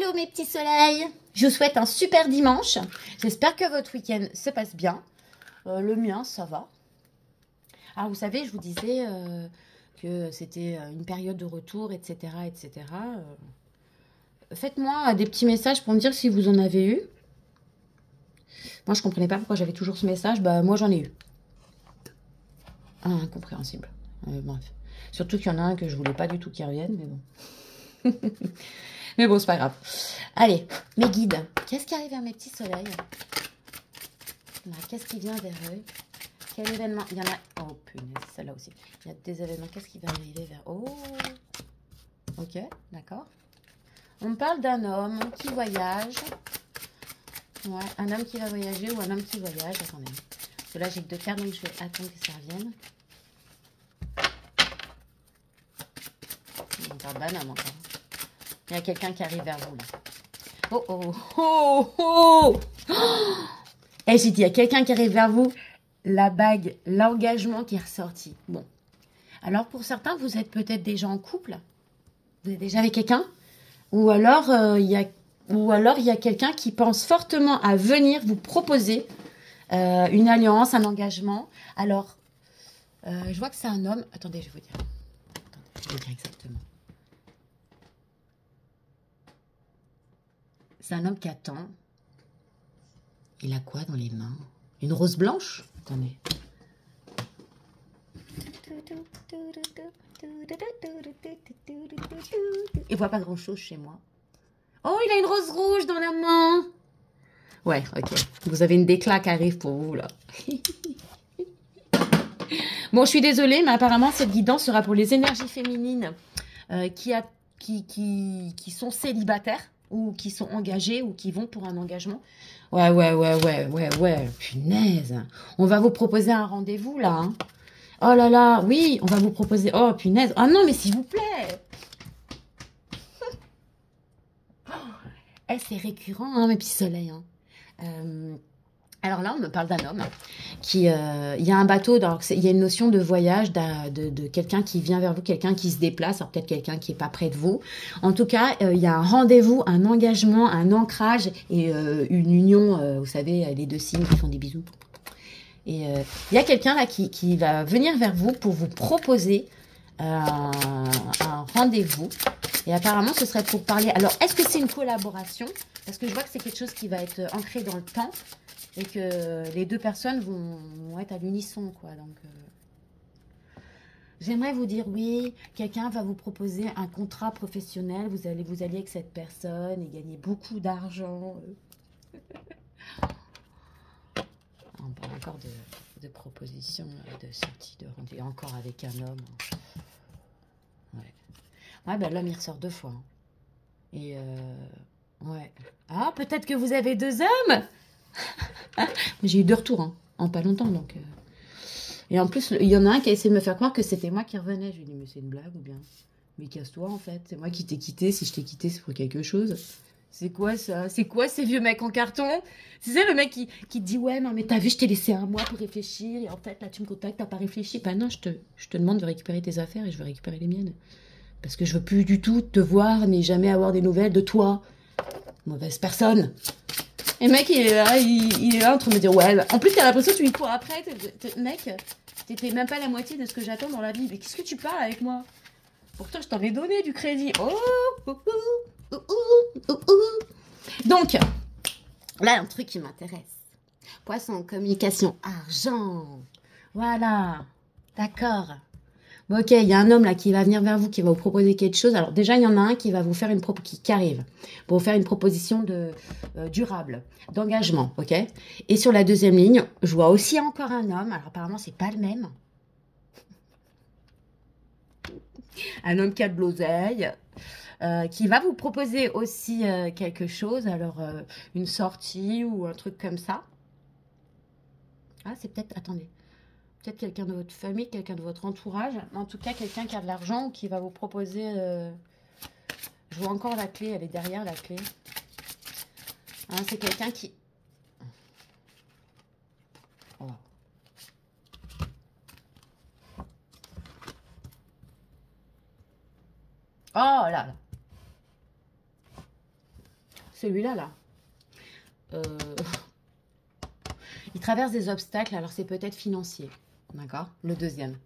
Hello mes petits soleils. Je vous souhaite un super dimanche. J'espère que votre week-end se passe bien. Le mien, ça va. Alors vous savez, je vous disais que c'était une période de retour, etc. etc. Faites-moi des petits messages pour me dire si vous en avez eu. Moi, je comprenais pas pourquoi j'avais toujours ce message. Bah, moi, j'en ai eu. Ah, incompréhensible. Bref. Surtout qu'il y en a un que je voulais pas du tout qu'il revienne, mais bon. Mais bon, c'est pas grave. Allez, mes guides. Qu'est-ce qui arrive à mes petits soleils? Qu'est-ce qui vient vers eux? Quel événement? Il y en a... Oh, punaise, celle-là aussi. Il y a des événements. Qu'est-ce qui va arriver vers... Oh. Ok, d'accord. On me parle d'un homme qui voyage. Ouais, un homme qui va voyager ou un homme qui voyage. Attendez. Parce que là, j'ai que 2 cartes, donc je vais attendre que ça revienne. On me parle d'un homme encore. Il y a quelqu'un qui arrive vers vous, là. Oh, oh, oh, oh, oh. Et j'ai dit, il y a quelqu'un qui arrive vers vous. La bague, l'engagement qui est ressorti. Bon. Alors, pour certains, vous êtes peut-être déjà en couple. Vous êtes déjà avec quelqu'un. Ou alors, il y a quelqu'un qui pense fortement à venir vous proposer une alliance, un engagement. Alors, je vois que c'est un homme. Attendez, je vais vous dire. Attendez, je vais vous dire exactement. C'est un homme qui attend. Il a quoi dans les mains? Une rose blanche? Attendez. Il voit pas grand-chose chez moi. Oh, il a une rose rouge dans la main. Ouais, ok. Vous avez une décla qui arrive pour vous, là. Bon, je suis désolée, mais apparemment, cette guidance sera pour les énergies féminines qui sont célibataires ou qui sont engagées ou qui vont pour un engagement. Ouais. Punaise. On va vous proposer un rendez-vous, là. Hein. Oh là là, oui, on va vous proposer... Oh, punaise. Ah non, mais s'il vous plaît. Eh, c'est récurrent, hein, mes petits soleils. Hein. Alors là, on me parle d'un homme qui... il y a un bateau, il y a une notion de voyage, de quelqu'un qui vient vers vous, quelqu'un qui se déplace, alors peut-être quelqu'un qui n'est pas près de vous. En tout cas, il y a un rendez-vous, un engagement, un ancrage et une union, vous savez, les 2 signes qui font des bisous. Et il y a quelqu'un là qui va venir vers vous pour vous proposer un rendez-vous. Et apparemment, ce serait pour parler... Alors, est-ce que c'est une collaboration? Parce que je vois que c'est quelque chose qui va être ancré dans le temps et que les 2 personnes vont être à l'unisson, quoi. Donc, j'aimerais vous dire oui, quelqu'un va vous proposer un contrat professionnel. Vous allez avec cette personne et gagner beaucoup d'argent. On parle encore de propositions, de sortie, de rendez-vous, encore avec un homme. Ouais, ben l'homme, il ressort 2 fois. Hein. Et, ouais. Ah, peut-être que vous avez 2 hommes. J'ai eu 2 retours, hein, en pas longtemps, donc... Et en plus, il y en a un qui a essayé de me faire croire que c'était moi qui revenais. Je lui ai dit, mais c'est une blague ou bien? Mais casse-toi, en fait. C'est moi qui t'ai quitté. Si je t'ai quitté, c'est pour quelque chose. C'est quoi, ça? C'est quoi, ces vieux mecs en carton? C'est ça, le mec qui te dit, ouais, non, mais t'as vu, je t'ai laissé un mois pour réfléchir. Et en fait, là, tu me contactes, t'as pas réfléchi. Ben non, je te demande de récupérer tes affaires et je vais récupérer les miennes. Parce que je veux plus du tout te voir ni jamais avoir des nouvelles de toi. Mauvaise personne. Et le mec, il est là en train de me dire, ouais, en plus, t'as l'impression que tu lui cours après. Mec, t'étais même pas la moitié de ce que j'attends dans la vie. Mais qu'est-ce que tu parles avec moi? Pourtant, je t'en ai donné du crédit. Donc, là, un truc qui m'intéresse. Poisson, communication, argent. Voilà. D'accord. Bon, ok, il y a un homme là qui va venir vers vous, qui va vous proposer quelque chose. Alors déjà, il y en a un qui va vous faire qui arrive pour vous faire une proposition durable, d'engagement, ok. Et sur la 2e ligne, je vois aussi encore un homme. Alors apparemment, c'est pas le même. Un homme qui a de l'oseille, qui va vous proposer aussi quelque chose. Alors une sortie ou un truc comme ça. Ah, c'est peut-être... Attendez. Peut-être quelqu'un de votre famille, quelqu'un de votre entourage. En tout cas, quelqu'un qui a de l'argent ou qui va vous proposer... Je vois encore la clé, elle est derrière la clé. Hein, c'est quelqu'un qui... Oh. Oh là là. celui-là, là. Il traverse des obstacles, alors c'est peut-être financier. D'accord? Le deuxième.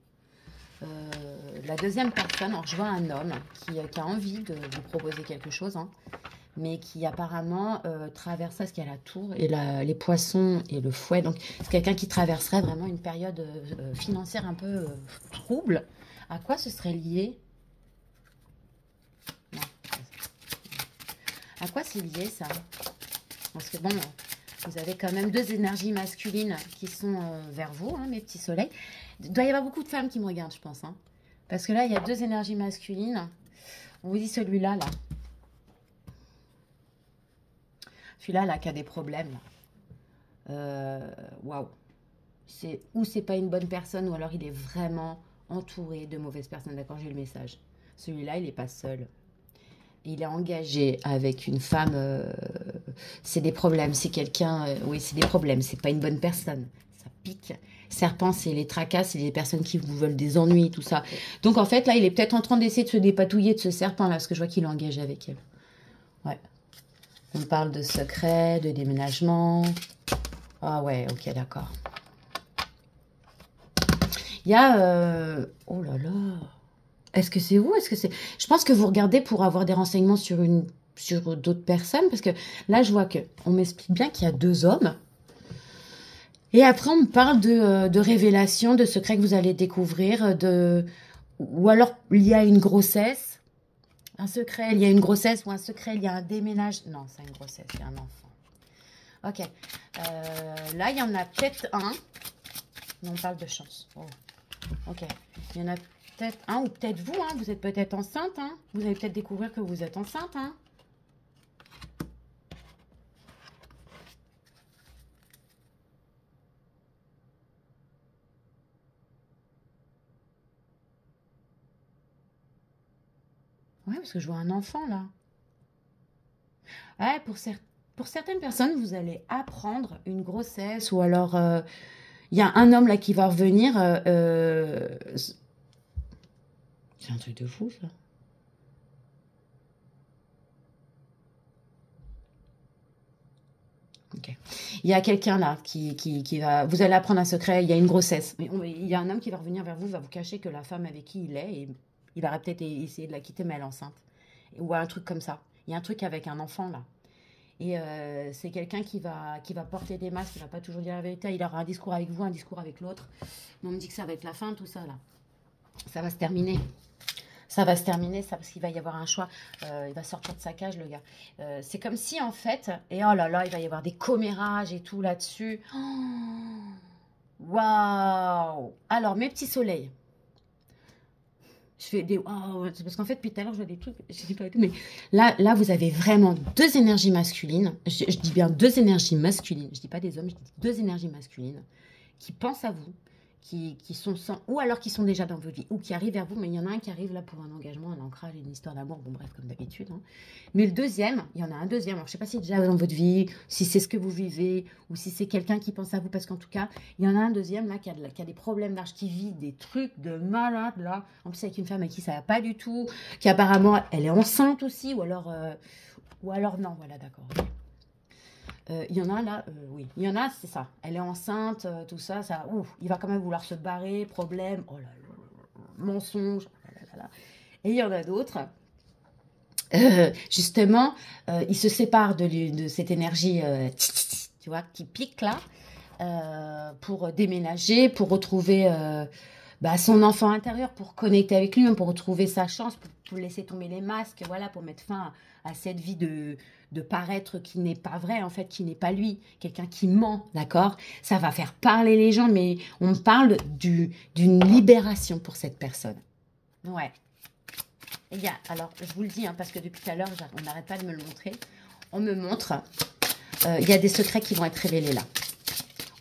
La deuxième personne, alors je vois un homme qui a envie de vous proposer quelque chose, hein, mais qui apparemment traverse ça, parce qu'il y a la tour et les poissons et le fouet. Donc c'est quelqu'un qui traverserait vraiment une période financière un peu trouble. À quoi ce serait lié? Non. À quoi c'est lié ça? Parce que bon, vous avez quand même deux énergies masculines qui sont vers vous, hein, mes petits soleils. Il doit y avoir beaucoup de femmes qui me regardent, je pense. Hein. Parce que là, il y a deux énergies masculines. On vous dit celui-là, là. Celui-là, là, qui a des problèmes. Waouh. Ou c'est pas une bonne personne, ou alors il est vraiment entouré de mauvaises personnes. D'accord, j'ai le message. Celui-là, il n'est pas seul. Il est engagé avec une femme. C'est des problèmes. C'est quelqu'un. Oui, c'est des problèmes. C'est pas une bonne personne. Ça pique. Serpent, c'est les tracas, c'est les personnes qui vous veulent des ennuis, tout ça. Donc en fait, là, il est peut-être en train d'essayer de se dépatouiller de ce serpent là, parce que je vois qu'il est engagé avec elle. Ouais. On parle de secret, de déménagement. Ah ouais, ok, d'accord. Il y a... Oh là là. Est-ce que c'est vous? Est-ce que c'est... Je pense que vous regardez pour avoir des renseignements sur d'autres personnes, parce que là, je vois que on m'explique bien qu'il y a deux hommes. Et après, on me parle de révélations, de secrets que vous allez découvrir, ou alors il y a une grossesse, un secret, il y a une grossesse, ou un secret, il y a un déménage. Non, c'est une grossesse, il y a un enfant. Ok. Là, il y en a peut-être un. Non, on parle de chance. Oh. Ok. Il y en a peut-être un, ou peut-être vous, hein. Vous êtes peut-être enceinte, hein. Vous allez peut-être découvrir que vous êtes enceinte, hein. Ouais, parce que je vois un enfant, là. Ouais, pour certaines personnes, vous allez apprendre une grossesse, ou alors il y a un homme là qui va revenir. C'est un truc de fou, ça. Ok. Il y a quelqu'un là qui va. Vous allez apprendre un secret, il y a une grossesse. Il y a un homme qui va revenir vers vous, va vous cacher que la femme avec qui il est, et il va peut-être essayer de la quitter, mais elle est enceinte. Ou un truc comme ça. Il y a un truc avec un enfant là. Et c'est quelqu'un qui va porter des masques, qui va pas toujours dire la vérité. Il aura un discours avec vous, un discours avec l'autre. Mais on me dit que ça va être la fin, tout ça là. Ça va se terminer. Ça va se terminer, ça, parce qu'il va y avoir un choix. Il va sortir de sa cage, le gars. C'est comme si, en fait, et oh là là, il va y avoir des commérages et tout là-dessus. Waouh! Alors, mes petits soleils. Je fais des... Oh, parce qu'en fait, depuis tout à l'heure, je vois des trucs, je dis pas tout, mais là, vous avez vraiment deux énergies masculines. Je dis bien deux énergies masculines. Je dis pas des hommes, je dis deux énergies masculines qui pensent à vous, qui sont sans, ou alors qui sont déjà dans votre vie, ou qui arrivent vers vous, mais il y en a un qui arrive là pour un engagement, un ancrage, une histoire d'amour, bon bref, comme d'habitude. Hein. Mais le deuxième, il y en a un deuxième, alors je sais pas si c'est déjà dans votre vie, si c'est ce que vous vivez, ou si c'est quelqu'un qui pense à vous, parce qu'en tout cas, il y en a un deuxième là qui a des problèmes d'argent, qui vit des trucs de malade là, en plus avec une femme avec qui ça va pas du tout, qui apparemment, elle est enceinte aussi, ou alors non, voilà, d'accord. Il y en a là, oui. Il y en a, c'est ça. Elle est enceinte, tout ça, ouf, il va quand même vouloir se barrer, problème, oh là là, mensonge, oh là là là. Et il y en a d'autres, justement, il se sépare de cette énergie, tu vois, qui pique là, pour déménager, pour retrouver son enfant intérieur, pour connecter avec lui, pour retrouver sa chance, pour laisser tomber les masques, voilà, pour mettre fin à cette vie de paraître qui n'est pas vrai, en fait, qui n'est pas lui, quelqu'un qui ment, d'accord? Ça va faire parler les gens, mais on parle d'une libération pour cette personne. Ouais. Et alors, je vous le dis, hein, parce que depuis tout à l'heure, on n'arrête pas de me le montrer. On me montre, il y a des secrets qui vont être révélés là.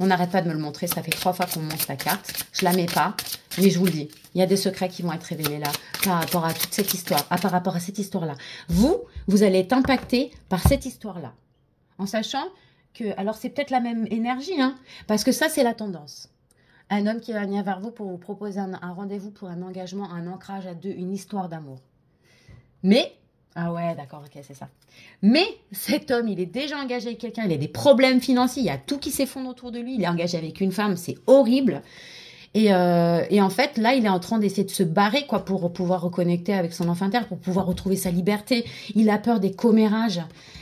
On n'arrête pas de me le montrer, ça fait 3 fois qu'on me montre la carte. Je la mets pas, mais je vous le dis. Il y a des secrets qui vont être révélés là, par rapport à toute cette histoire, par rapport à cette histoire-là. Vous allez être impacté par cette histoire-là. En sachant que, alors c'est peut-être la même énergie, hein, parce que ça, c'est la tendance. Un homme qui va venir vers vous pour vous proposer un rendez-vous pour un engagement, un ancrage à deux, une histoire d'amour. Mais Ah ouais, d'accord, ok, c'est ça. Mais cet homme, il est déjà engagé avec quelqu'un, il a des problèmes financiers, il y a tout qui s'effondre autour de lui, il est engagé avec une femme, c'est horrible. Et en fait, là, il est en train d'essayer de se barrer, quoi, pour pouvoir reconnecter avec son enfant intérieur, pour pouvoir retrouver sa liberté. Il a peur des commérages.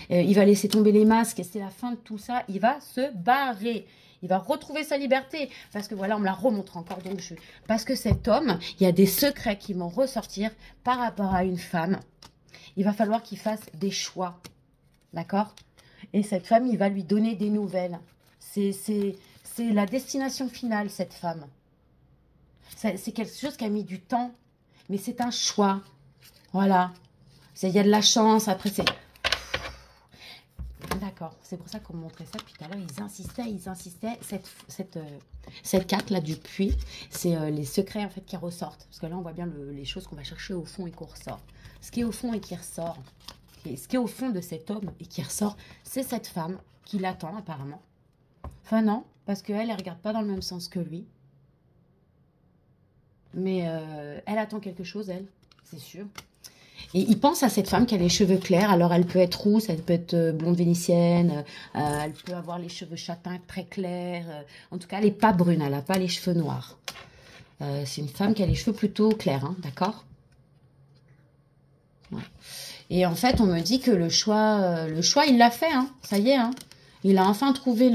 Il va laisser tomber les masques. Et c'est la fin de tout ça. Il va se barrer. Il va retrouver sa liberté. Parce que voilà, on me la remontre encore. Parce que cet homme, il y a des secrets qui vont ressortir par rapport à une femme. Il va falloir qu'il fasse des choix. D'accord? Et cette femme, il va lui donner des nouvelles. C'est la destination finale, cette femme. C'est quelque chose qui a mis du temps, mais c'est un choix. Voilà. Il y a de la chance, après c'est... D'accord, c'est pour ça qu'on me montrait ça depuis tout à l'heure. Ils insistaient. Cette carte-là du puits, c'est les secrets en fait qui ressortent. Parce que là, on voit bien les choses qu'on va chercher au fond et qu'on ressort. Ce qui est au fond et qui ressort, ce qui est au fond de cet homme et qui ressort, c'est cette femme qui l'attend apparemment. Enfin non, parce qu'elle ne regarde pas dans le même sens que lui. Mais elle attend quelque chose, elle, c'est sûr. Et il pense à cette femme qui a les cheveux clairs. Alors, elle peut être rousse, elle peut être blonde vénitienne, elle peut avoir les cheveux châtains très clairs. En tout cas, elle n'est pas brune, elle n'a pas les cheveux noirs. C'est une femme qui a les cheveux plutôt clairs, hein, d'accord? Ouais. Et en fait, on me dit que le choix il l'a fait, hein, ça y est. Hein. Il a enfin trouvé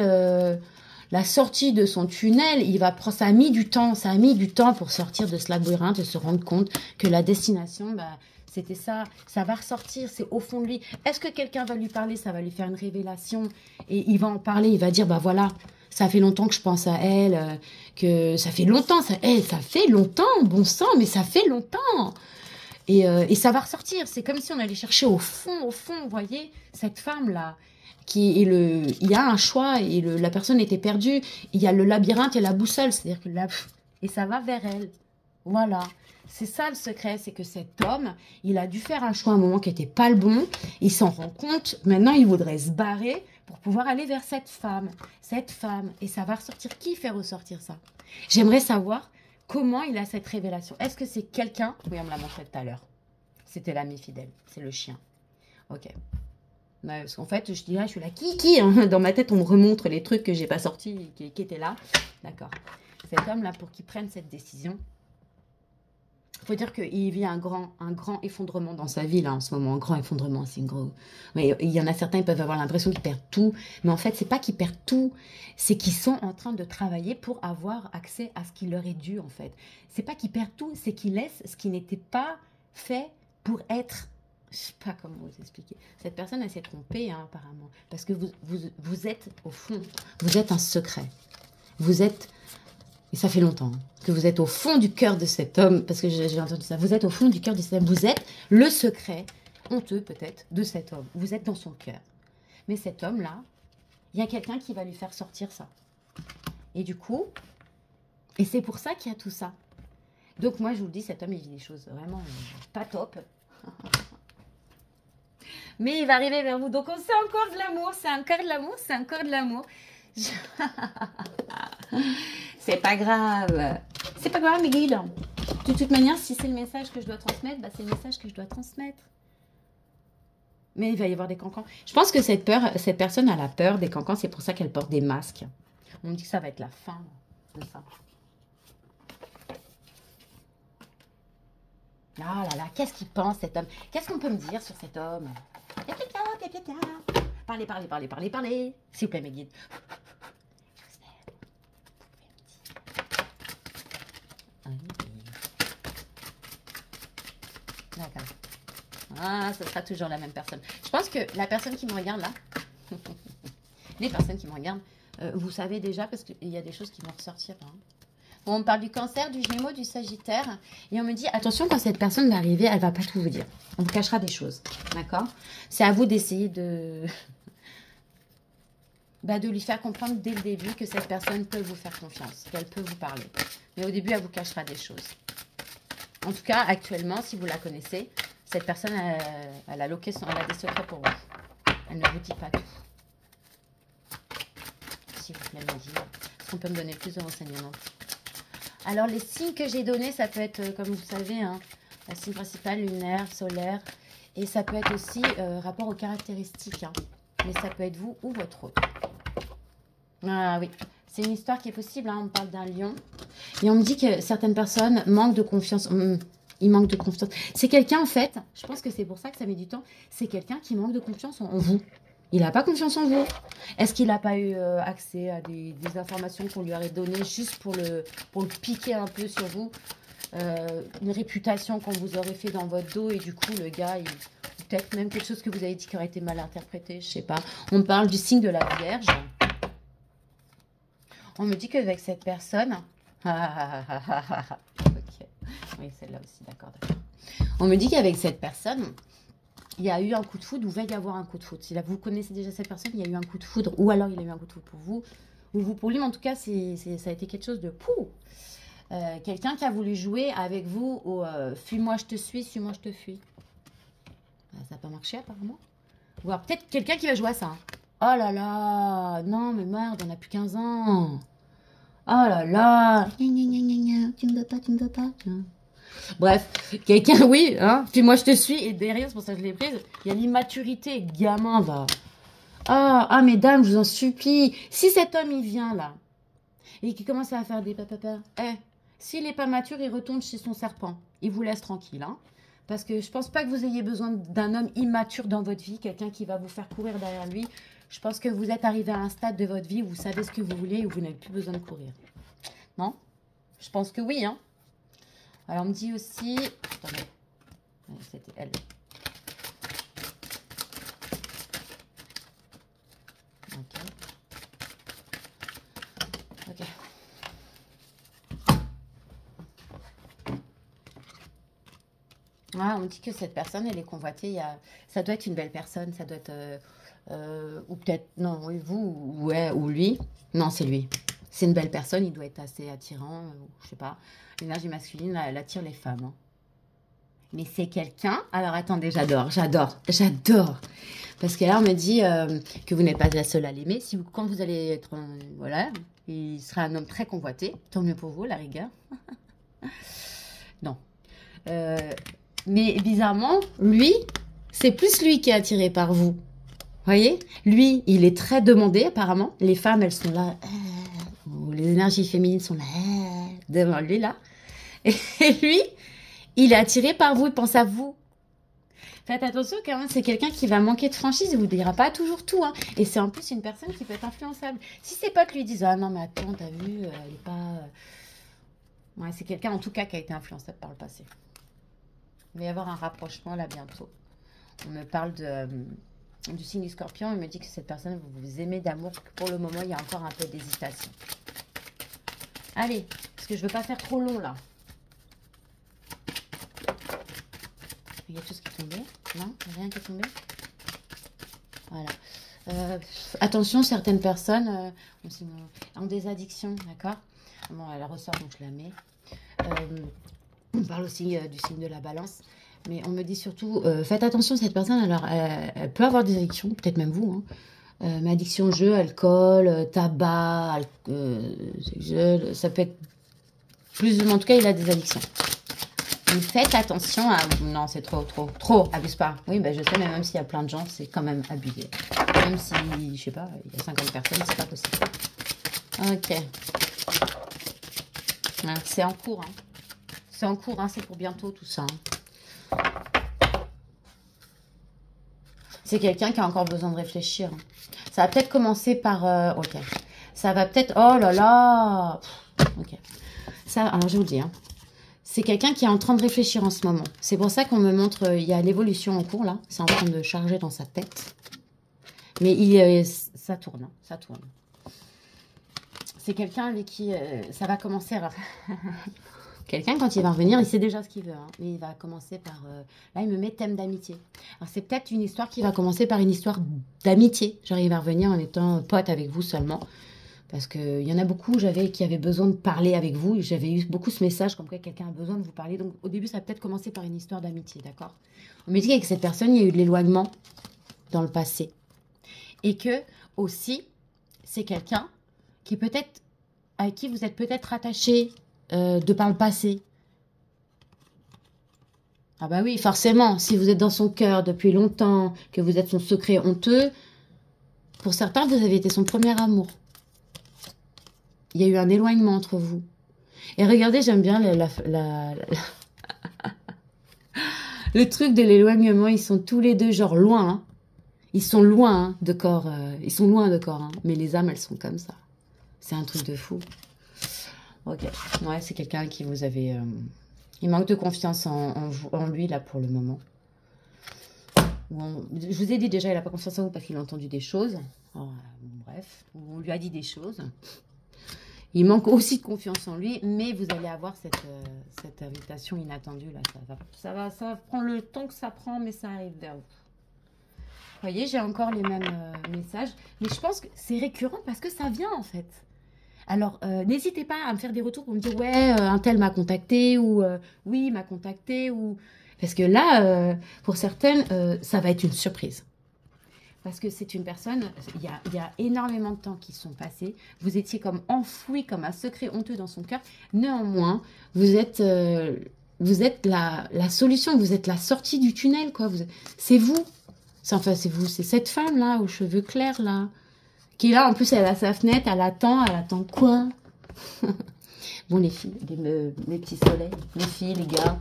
la sortie de son tunnel. Ça a mis du temps pour sortir de ce labyrinthe, de se rendre compte que la destination, bah, c'était ça. Ça va ressortir, c'est au fond de lui. Est-ce que quelqu'un va lui parler, ça va lui faire une révélation et il va en parler, il va dire, bah voilà, ça fait longtemps que je pense à elle, que ça fait longtemps, ça fait longtemps, bon sang, mais ça fait longtemps. Et ça va ressortir. C'est comme si on allait chercher au fond, vous voyez, cette femme-là. Il y a un choix et la personne était perdue. Il y a le labyrinthe et la boussole. C'est-à-dire que et ça va vers elle. Voilà. C'est ça le secret, c'est que cet homme, il a dû faire un choix à un moment qui n'était pas le bon. Il s'en rend compte. Maintenant, il voudrait se barrer pour pouvoir aller vers cette femme. Cette femme. Et ça va ressortir. Qui fait ressortir ça? J'aimerais savoir comment il a cette révélation. Est-ce que c'est quelqu'un? Oui, on me l'a montré tout à l'heure. C'était l'ami fidèle. C'est le chien. Ok. Parce qu'en fait, je dis là, je suis là, qui hein. Dans ma tête, on me remontre les trucs que j'ai pas sortis, qui étaient là. D'accord. Cet homme-là, pour qu'il prenne cette décision, il faut dire qu'il vit un grand effondrement dans sa vie, là, en ce moment. Un grand effondrement, c'est une grosse... Mais il y en a certains, ils peuvent avoir l'impression qu'ils perdent tout. Mais en fait, c'est pas qu'ils perdent tout. C'est qu'ils sont en train de travailler pour avoir accès à ce qui leur est dû, en fait. C'est pas qu'ils perdent tout, c'est qu'ils laissent ce qui n'était pas fait pour être... Je sais pas comment vous expliquer. Cette personne, elle s'est trompée, hein, apparemment. Parce que vous êtes, au fond, vous êtes un secret. Vous êtes... Et ça fait longtemps hein, que vous êtes au fond du cœur de cet homme, parce que j'ai entendu ça, vous êtes au fond du cœur de cet homme, vous êtes le secret, honteux peut-être, de cet homme. Vous êtes dans son cœur. Mais cet homme-là, il y a quelqu'un qui va lui faire sortir ça. Et du coup, et c'est pour ça qu'il y a tout ça. Donc moi, je vous le dis, cet homme, il vit des choses vraiment pas top. Mais il va arriver vers vous. Donc c'est encore de l'amour, c'est encore de l'amour, c'est encore de l'amour. C'est pas grave. C'est pas grave, mes guides. De toute manière, si c'est le message que je dois transmettre, bah, c'est le message que je dois transmettre. Mais il va y avoir des cancans. Je pense que cette personne a la peur des cancans. C'est pour ça qu'elle porte des masques. On me dit que ça va être la fin de ça. Ah là là, qu'est-ce qu'il pense cet homme? Qu'est-ce qu'on peut me dire sur cet homme? Parlez. S'il vous plaît, mes guides. D'accord. Ah, ce sera toujours la même personne. Je pense que la personne qui me regarde là, les personnes qui me regardent, vous savez déjà parce qu'il y a des choses qui vont ressortir. Hein. Bon, on me parle du cancer, du gémeaux, du sagittaire. Et on me dit, attention, quand cette personne va arriver, elle va pas tout vous dire. On vous cachera des choses. D'accord? C'est à vous d'essayer de lui faire comprendre dès le début que cette personne peut vous faire confiance, qu'elle peut vous parler. Mais au début, elle vous cachera des choses. En tout cas, actuellement, si vous la connaissez, cette personne, elle a des secrets pour vous. Elle ne vous dit pas tout. S'il vous plaît, me dire. Est-ce qu'on peut me donner plus de renseignements? Alors, les signes que j'ai donnés, ça peut être, comme vous savez, hein, le signe principal, lunaire, solaire Et ça peut être aussi rapport aux caractéristiques. Hein. Mais ça peut être vous ou votre autre. Ah oui, c'est une histoire qui est possible. Hein. On parle d'un lion. Et on me dit que certaines personnes manquent de confiance. Ils manquent de confiance. C'est quelqu'un, en fait, je pense que c'est pour ça que ça met du temps. C'est quelqu'un qui manque de confiance en vous. Il n'a pas confiance en vous. Est-ce qu'il n'a pas eu accès à des informations qu'on lui aurait données juste pour le piquer un peu sur vous, une réputation qu'on vous aurait fait dans votre dos et du coup le gars, peut-être même quelque chose que vous avez dit qui aurait été mal interprété, je sais pas. On parle du signe de la Vierge. On me dit qu'avec cette personne... ok. Oui, celle-là aussi, d'accord. On me dit qu'avec cette personne... il y a eu un coup de foudre ou va y avoir un coup de foudre. Si là, vous connaissez déjà cette personne, il y a eu un coup de foudre ou alors il a eu un coup de foudre pour vous ou vous pour lui. Mais en tout cas, ça a été quelque chose de pou. Quelqu'un qui a voulu jouer avec vous au fuis-moi, je te suis-moi, je te fuis. Ça n'a pas marché apparemment. Ou alors peut-être quelqu'un qui va jouer à ça. Hein. Oh là là, non mais merde, on n'a plus 15 ans. Oh là là, tu ne veux pas, tu ne veux pas. Bref, quelqu'un, oui, hein, puis moi je te suis, et derrière, c'est pour ça que je l'ai prise, il y a l'immaturité, gamin, va. Ah, mesdames, je vous en supplie, si cet homme, il vient, là, et qu'il commence à faire des papapas, s'il n'est pas mature, il retourne chez son serpent, il vous laisse tranquille, hein, parce que je pense pas que vous ayez besoin d'un homme immature dans votre vie, quelqu'un qui va vous faire courir derrière lui. Je pense que vous êtes arrivé à un stade de votre vie où vous savez ce que vous voulez et où vous n'avez plus besoin de courir. Non? Je pense que oui, hein. Alors, on me dit aussi... Attendez. C'était elle. Ok. Ok. Ah, on me dit que cette personne, elle est convoitée. Ça doit être une belle personne. Ça doit être... ou peut-être... Non, oui, vous ouais, ou lui. Non, c'est lui. C'est une belle personne. Il doit être assez attirant. Je sais pas. L'énergie masculine, elle attire les femmes. Hein. Mais c'est quelqu'un... Alors, attendez, j'adore. Parce que là, on me dit que vous n'êtes pas la seule à l'aimer. Quand vous allez être... voilà, il sera un homme très convoité. Tant mieux pour vous, la rigueur. Non. Mais bizarrement, lui, c'est plus lui qui est attiré par vous. Vous voyez? Lui, il est très demandé, apparemment. Les femmes, elles sont là... les énergies féminines sont là... devant lui, là. Et lui, il est attiré par vous, il pense à vous. Faites attention quand même, c'est quelqu'un qui va manquer de franchise, il vous dira pas toujours tout. Hein. Et c'est en plus une personne qui peut être influençable. Si ses potes lui disent « Ah non mais attends, t'as vu, elle est pas... » Ouais, c'est quelqu'un en tout cas qui a été influençable par le passé. Il va y avoir un rapprochement là bientôt. On me parle du signe du Scorpion, il me dit que cette personne, vous aimez d'amour, que pour le moment, il y a encore un peu d'hésitation. Allez, parce que je veux pas faire trop long là. Il y a tout ce qui est tombé. Non, il n'y a rien qui est tombé. Voilà. Attention, certaines personnes ont des addictions, d'accord? Bon, elle ressort, donc je la mets. On parle aussi du signe de la balance. Mais on me dit surtout, faites attention, cette personne, alors, elle peut avoir des addictions, peut-être même vous. Hein. Mais addiction au jeu, alcool, tabac, ça peut être plus... En tout cas, il a des addictions. Faites attention à... Non, c'est trop, abuse pas. Oui, ben je sais, mais même s'il y a plein de gens, c'est quand même abusé. Même si, je sais pas, il y a 50 personnes, c'est pas possible. Ok. C'est en cours, hein. C'est en cours, hein, c'est pour bientôt tout ça. Hein. C'est quelqu'un qui a encore besoin de réfléchir. Hein. Ça va peut-être commencer par... ok. Ça va peut-être... Oh là là. Ok. Ça, alors, je vous dis, hein. C'est quelqu'un qui est en train de réfléchir en ce moment. C'est pour ça qu'on me montre, il y a l'évolution en cours là. C'est en train de charger dans sa tête. Mais ça tourne, hein, ça tourne. C'est quelqu'un avec qui ça va commencer. Quelqu'un, quand il va revenir, il sait déjà ce qu'il veut. Hein, mais il va commencer par... là, il me met thème d'amitié. Alors, c'est peut-être une histoire qui va commencer par une histoire d'amitié. Genre, il va revenir en étant pote avec vous seulement. Parce qu'il y en a beaucoup qui avaient besoin de parler avec vous. J'avais eu beaucoup ce message comme quoi quelqu'un a besoin de vous parler. Donc, au début, ça va peut-être commencer par une histoire d'amitié, d'accord? On me dit qu'avec cette personne, il y a eu de l'éloignement dans le passé. Et que, aussi, c'est quelqu'un qui peut-être... avec qui vous êtes peut-être attaché de par le passé. Ah bah oui, forcément, si vous êtes dans son cœur depuis longtemps, que vous êtes son secret honteux, pour certains, vous avez été son premier amour. Il y a eu un éloignement entre vous. Et regardez, j'aime bien le truc de l'éloignement, ils sont tous les deux genre loin, hein. Ils sont loin hein, de corps, ils sont loin de corps, hein. Mais les âmes, elles sont comme ça. C'est un truc de fou. Ok, ouais, c'est quelqu'un qui vous avait... il manque de confiance en lui, là, pour le moment. Bon, je vous ai dit déjà, il n'a pas confiance en vous parce qu'il a entendu des choses. Alors, bref, on lui a dit des choses. Il manque aussi de confiance en lui, mais vous allez avoir cette invitation inattendue, là. Ça va prendre le temps que ça prend, mais ça arrive vers vous. Vous voyez, j'ai encore les mêmes messages. Mais je pense que c'est récurrent parce que ça vient, en fait. Alors, n'hésitez pas à me faire des retours pour me dire « Ouais, un tel m'a contacté » ou « Oui, il m'a contacté » ou... Parce que là, pour certaines, ça va être une surprise. Parce que c'est une personne, il y a énormément de temps qui sont passés. Vous étiez comme enfoui, comme un secret honteux dans son cœur. Néanmoins, vous êtes la solution, vous êtes la sortie du tunnel, quoi. C'est vous. Enfin, c'est vous, c'est cette femme-là, aux cheveux clairs, là. Qui est là, en plus, elle a sa fenêtre, elle attend quoi? Bon, les filles, mes petits soleils, les filles, les gars.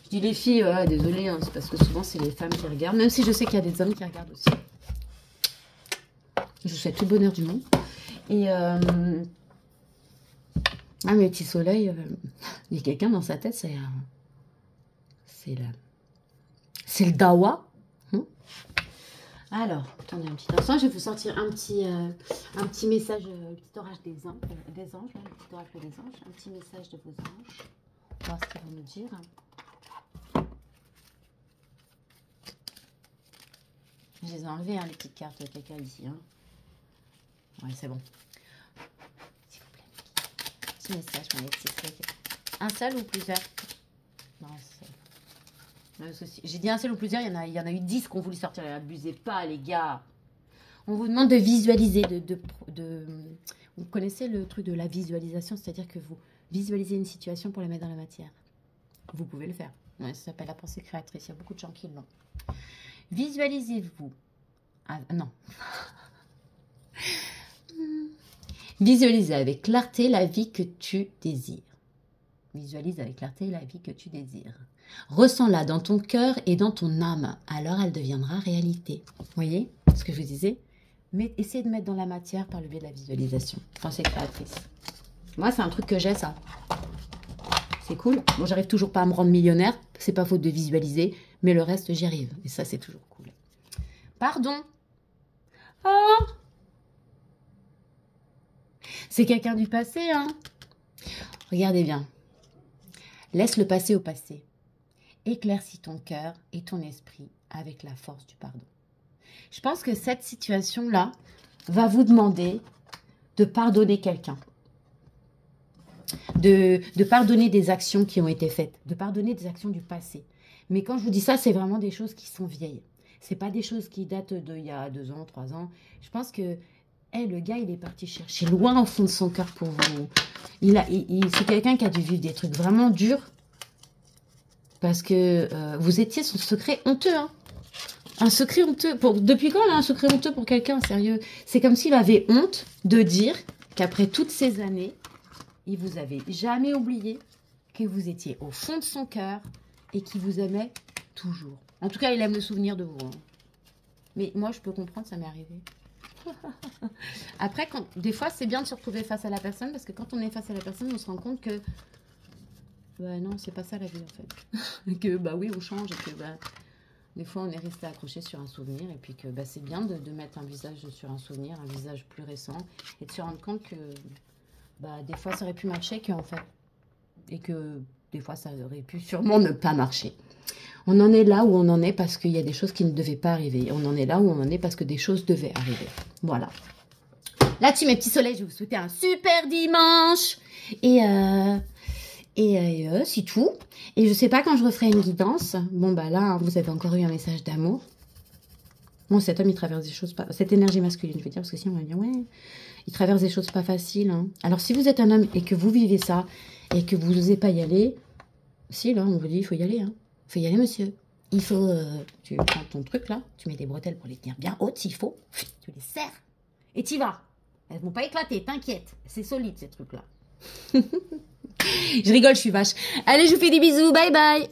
Je dis les filles, désolée, hein, c'est parce que souvent, c'est les femmes qui regardent. Même si je sais qu'il y a des hommes qui regardent aussi. Je vous souhaite tout le bonheur du monde. Et mes petits soleils, il y a quelqu'un dans sa tête, c'est le dawa. Alors, attendez un petit instant, je vais vous sortir un petit message, un petit orage des anges, là, un petit orage des anges, un petit message de vos anges. On va voir ce qu'ils vont nous dire. Je les ai enlevées, hein, les petites cartes de quelqu'un ici. Hein. Ouais, c'est bon. S'il vous plaît. Petit message, mon petit truc. Un seul ou plusieurs? Non, j'ai dit un seul ou plusieurs, il y en a eu 10 qu'on voulait sortir. Abusez pas, les gars. On vous demande de visualiser. Vous connaissez le truc de la visualisation, c'est-à-dire que vous visualisez une situation pour la mettre dans la matière. Vous pouvez le faire. Ouais, ça s'appelle la pensée créatrice. Il y a beaucoup de gens qui l'ont. Visualisez-vous. Ah, non. Visualisez avec clarté la vie que tu désires. Visualise avec clarté la vie que tu désires. Ressens-la dans ton cœur et dans ton âme. Alors, elle deviendra réalité. Vous voyez ce que je vous disais? Mais essayez de mettre dans la matière par le biais de la visualisation. Pensée créatrice. Moi, c'est un truc que j'ai, ça. C'est cool. Bon, j'arrive toujours pas à me rendre millionnaire. C'est pas faute de visualiser. Mais le reste, j'y arrive. Et ça, c'est toujours cool. Pardon. Oh, c'est quelqu'un du passé, hein. Regardez bien. Laisse le passé au passé. Éclaircis ton cœur et ton esprit avec la force du pardon. Je pense que cette situation-là va vous demander de pardonner quelqu'un. De pardonner des actions qui ont été faites. De pardonner des actions du passé. Mais quand je vous dis ça, c'est vraiment des choses qui sont vieilles. C'est pas des choses qui datent d'il y a 2 ans, 3 ans. Je pense que le gars, il est parti chercher loin au fond de son cœur pour vous. C'est quelqu'un qui a dû vivre des trucs vraiment durs. Parce que vous étiez son secret honteux. Hein. Un secret honteux. Depuis quand, là, un secret honteux pour quelqu'un, sérieux? C'est comme s'il avait honte de dire qu'après toutes ces années, il vous avait jamais oublié, que vous étiez au fond de son cœur et qu'il vous aimait toujours. En tout cas, il aime le souvenir de vous. Hein. Mais moi, je peux comprendre, ça m'est arrivé. Après, des fois, c'est bien de se retrouver face à la personne, parce que quand on est face à la personne, on se rend compte que bah non, c'est pas ça la vie, en fait. Que bah oui, on change, et que bah, des fois, on est resté accroché sur un souvenir, et puis que bah, c'est bien de mettre un visage sur un souvenir, un visage plus récent, et de se rendre compte que bah, des fois, ça aurait pu marcher, en fait, et que des fois, ça aurait pu sûrement ne pas marcher. On en est là où on en est parce qu'il y a des choses qui ne devaient pas arriver. On en est là où on en est parce que des choses devaient arriver. Voilà. Là-dessus, mes petits soleils, je vais vous souhaiter un super dimanche. Et c'est tout. Et je sais pas quand je referai une guidance. Bon, bah là, vous avez encore eu un message d'amour. Bon, cet homme, il traverse des choses pas... Cette énergie masculine, je veux dire, parce que sinon, on va dire, ouais, il traverse des choses pas faciles. Hein. Alors, si vous êtes un homme et que vous vivez ça, et que vous n'osez pas y aller, si, là, on vous dit, il faut y aller, hein. Faut y aller, monsieur. Il faut... tu prends ton truc, là. Tu mets des bretelles pour les tenir bien hautes, s'il faut. Tu les serres. Et t'y vas. Elles vont pas éclater, t'inquiète. C'est solide, ces trucs-là. Je rigole, je suis vache. Allez, je vous fais des bisous. Bye, bye.